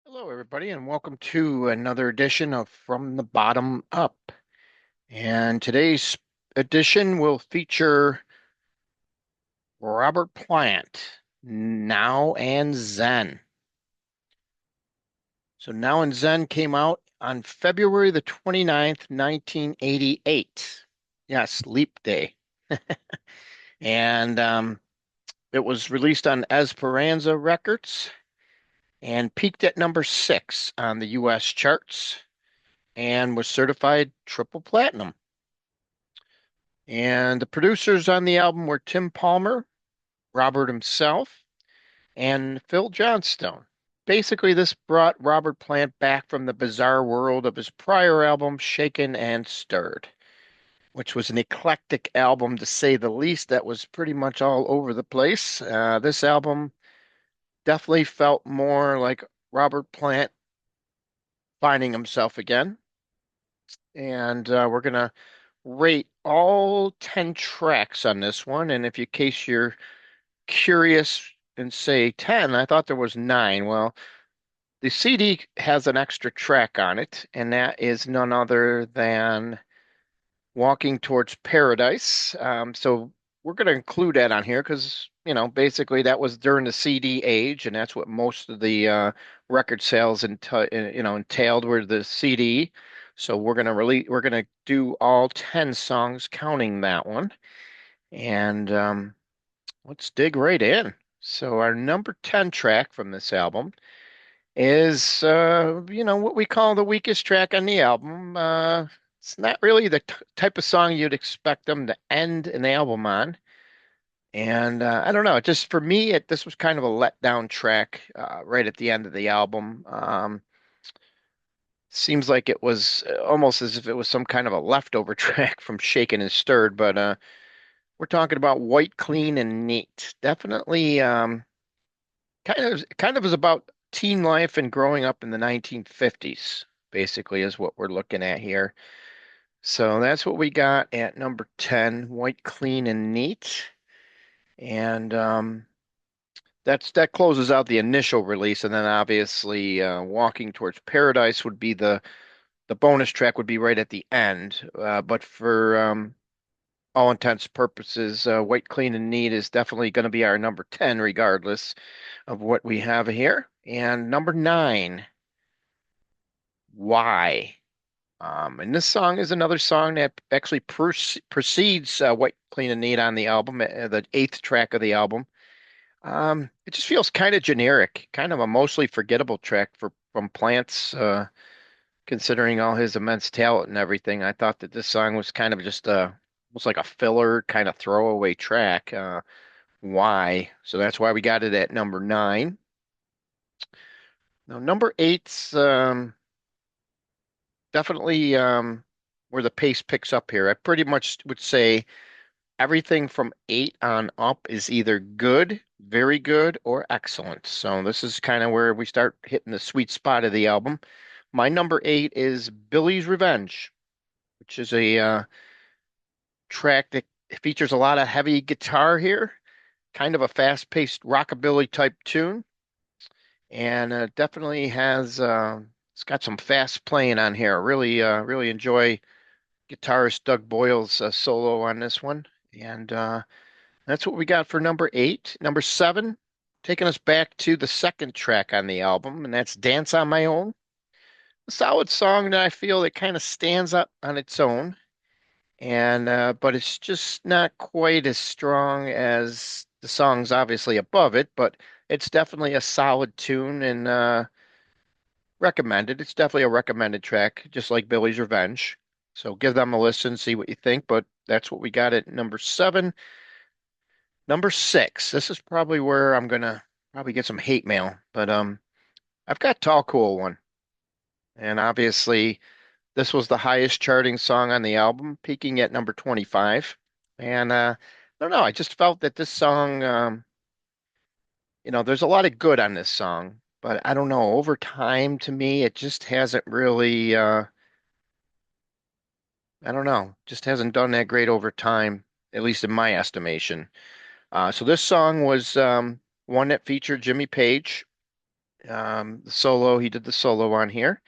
Hello, everybody, and welcome to another edition of From the Bottom Up. And today's edition will feature Robert Plant, Now and Zen. So, Now and Zen came out on February the 29th, 1988. Yes, Leap Day. And it was released on Esperanza Records and peaked at number 6 on the US charts and was certified triple platinum. And the producers on the album were Tim Palmer, Robert himself, and Phil Johnstone. Basically, this brought Robert Plant back from the bizarre world of his prior album, Shaken and Stirred, which was an eclectic album to say the least that was pretty much all over the place. This album definitely felt more like Robert Plant finding himself again. And we're going to rate all 10 tracks on this one. And if you, in case you're curious and say 10. I thought there was 9. Well, the CD has an extra track on it, and that is none other than Walking Towards Paradise. So we're going to include that on here because, basically that was during the CD age, and that's what most of the record sales entailed were the CD. So we're going to do all 10 songs counting that one. And let's dig right in. So our number 10 track from this album is what we call the weakest track on the album. It's not really the t type of song you'd expect them to end an album on. And I don't know, just for me, this was kind of a letdown track right at the end of the album. Seems like it was almost as if it was some kind of a leftover track from Shaken and Stirred, but we're talking about White, Clean, and Neat. Definitely kind of is about teen life and growing up in the 1950s, basically is what we're looking at here. So that's what we got at number 10, White, Clean, and Neat. And that closes out the initial release, and then obviously Walking Towards Paradise would be the bonus track would be right at the end. But for all intents and purposes, White, Clean, and Neat is definitely going to be our number 10, regardless of what we have here. And number 9, Why? And this song is another song that actually precedes White, Clean, and Neat on the album, the eighth track of the album. It just feels kind of generic, kind of a mostly forgettable track from Plant's, considering all his immense talent and everything. I thought that this song was kind of just almost like a filler, kind of throwaway track. Why? So that's why we got it at number 9. Now, number 8's definitely where the pace picks up here. I pretty much would say everything from 8 on up is either good, very good, or excellent. So this is kind of where we start hitting the sweet spot of the album. My number 8 is Billy's Revenge, which is a track that features a lot of heavy guitar here, kind of a fast-paced rockabilly type tune, and definitely has it's got some fast playing on here. Really enjoy guitarist Doug Boyle's solo on this one. And that's what we got for number 8. Number 7, taking us back to the second track on the album, and that's Dance on My Own. A solid song that I feel that kind of stands up on its own. And but it's just not quite as strong as the songs obviously above it, but it's definitely a solid tune and recommended. It's definitely a recommended track, just like Billy's Revenge. So give them a listen, see what you think. But that's what we got at number 7. Number 6. This is probably where I'm gonna probably get some hate mail, but I've got Tall Cool One, and obviously this was the highest charting song on the album, peaking at number 25. And I don't know, I just felt that this song, there's a lot of good on this song, but I don't know, over time to me, it just hasn't really. I don't know, just hasn't done that great over time, at least in my estimation. So this song was one that featured Jimmy Page, The solo, he did the solo on here.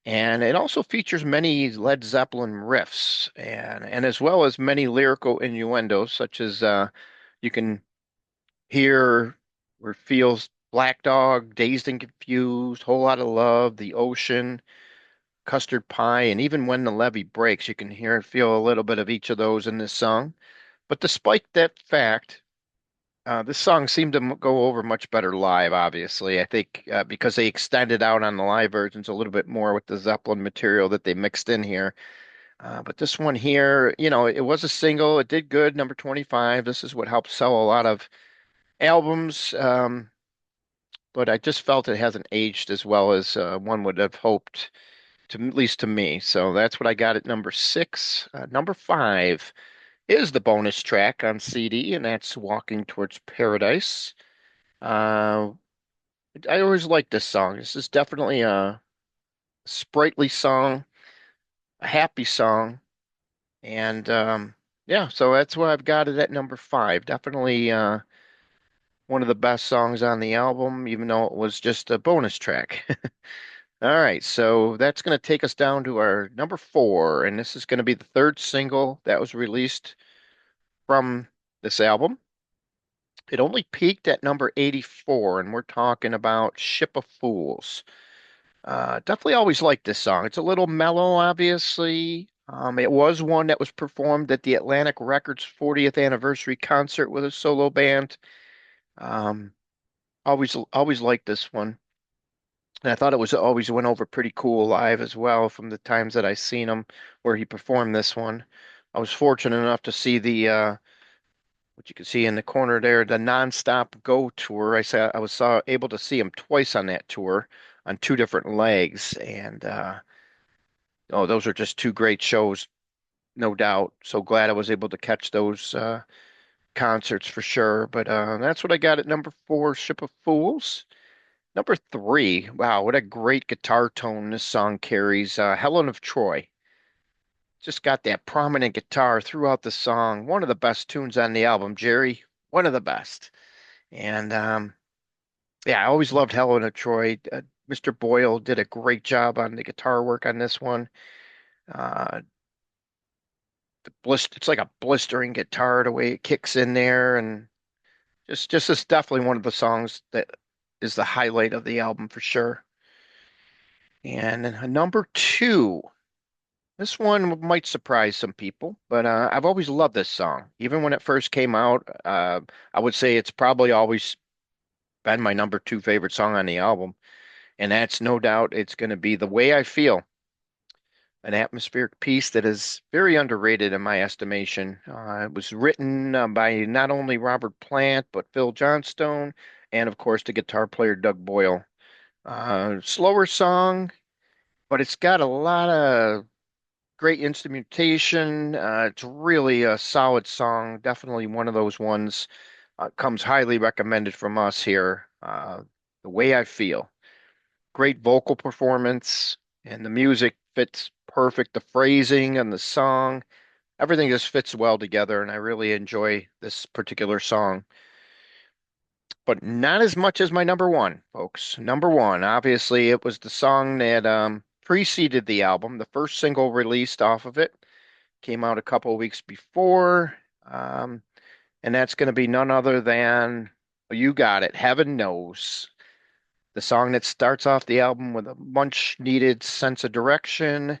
And it also features many Led Zeppelin riffs and as well as many lyrical innuendos, such as you can hear or feels Black Dog, Dazed and Confused, Whole Lot of Love, The Ocean, Custard Pie, and even When the Levee Breaks, you can hear and feel a little bit of each of those in this song. But despite that fact, this song seemed to go over much better live, obviously. I think because they extended out on the live versions a little bit more with the Zeppelin material that they mixed in here. But this one here, it was a single. It did good, number 25. This is what helps sell a lot of albums. But I just felt it hasn't aged as well as one would have hoped, at least to me. So that's what I got at number six. Number five is the bonus track on CD, and that's Walking Towards Paradise. Uh, I always like this song. This is definitely a sprightly song, a happy song, and yeah, so that's why I've got it at number five. Definitely one of the best songs on the album, even though it was just a bonus track. All right, so that's going to take us down to our number four, and this is going to be the third single that was released from this album. It only peaked at number 84, and we're talking about Ship of Fools. Definitely always liked this song. It's a little mellow, obviously. It was one that was performed at the Atlantic Records 40th anniversary concert with a solo band. Um, always liked this one. And I thought it was always went over pretty cool live as well from the times that I seen him where he performed this one. I was fortunate enough to see the what you can see in the corner there, the Nonstop Go tour. I was able to see him twice on that tour on two different legs, and oh, those are just two great shows, no doubt. So glad I was able to catch those concerts for sure. But that's what I got at number four, Ship of Fools. Number three, wow, what a great guitar tone this song carries. Helen of Troy. Just got that prominent guitar throughout the song. One of the best tunes on the album, Jerry. One of the best. And yeah, I always loved Helen of Troy. Mr. Boyle did a great job on the guitar work on this one. Uh, it's like a blistering guitar the way it kicks in there, and just is definitely one of the songs that is the highlight of the album for sure. And number two, this one might surprise some people, but I've always loved this song. Even when it first came out, I would say it's probably always been my number two favorite song on the album, and that's no doubt it's going to be The Way I Feel, an atmospheric piece that is very underrated in my estimation. It was written by not only Robert Plant, but Phil Johnstone, and of course the guitar player Doug Boyle. Slower song, but it's got a lot of great instrumentation. It's really a solid song. Definitely one of those ones. Comes highly recommended from us here. The Way I Feel. Great vocal performance, and the music fits perfect. The phrasing and the song, everything just fits well together, and I really enjoy this particular song. But not as much as my number one, folks. Number one, obviously, it was the song that preceded the album. The first single released off of it came out a couple of weeks before, um, and that's going to be none other than You Got It, Heaven Knows. The song that starts off the album with a much needed sense of direction.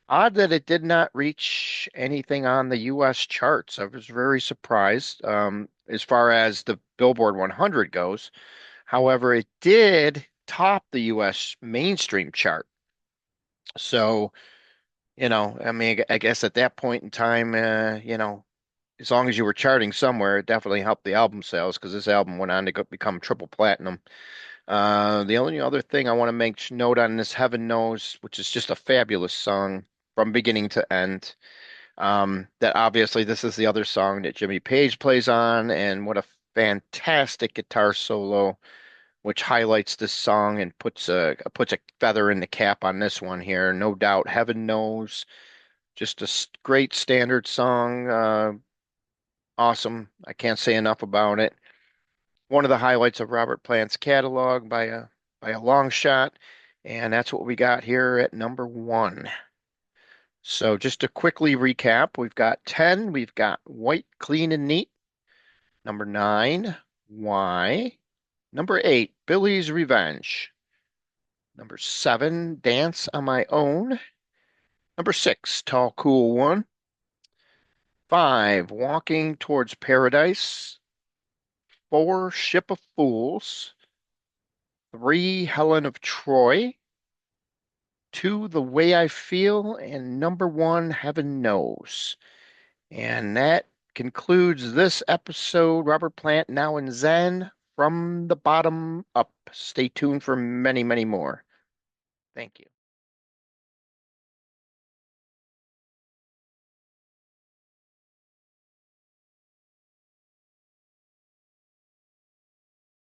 Odd that it did not reach anything on the US charts. I was very surprised as far as the Billboard 100 goes. However, it did top the US mainstream chart. So, I mean, I guess at that point in time, as long as you were charting somewhere, it definitely helped the album sales because this album went on to become triple platinum. The only other thing I want to make note on this Heaven Knows, which is just a fabulous song from beginning to end. That obviously this is the other song that Jimmy Page plays on, and what a fantastic guitar solo, which highlights this song and puts a feather in the cap on this one here. No doubt, Heaven Knows, just a great standard song. Awesome. I can't say enough about it. One of the highlights of Robert Plant's catalog by a by a long shot. And that's what we got here at number one. So just to quickly recap, we've got 10, we've got White, Clean and Neat. Number 9, Why. Number 8, Billy's Revenge. Number 7, Dance on My Own. Number 6, Tall Cool One. 5, Walking Towards Paradise. 4, Ship of Fools. 3, Helen of Troy. 2, The Way I Feel. And number 1, Heaven Knows. And that concludes this episode. Robert Plant, Now and Zen, from the bottom up. Stay tuned for many, many more. Thank you.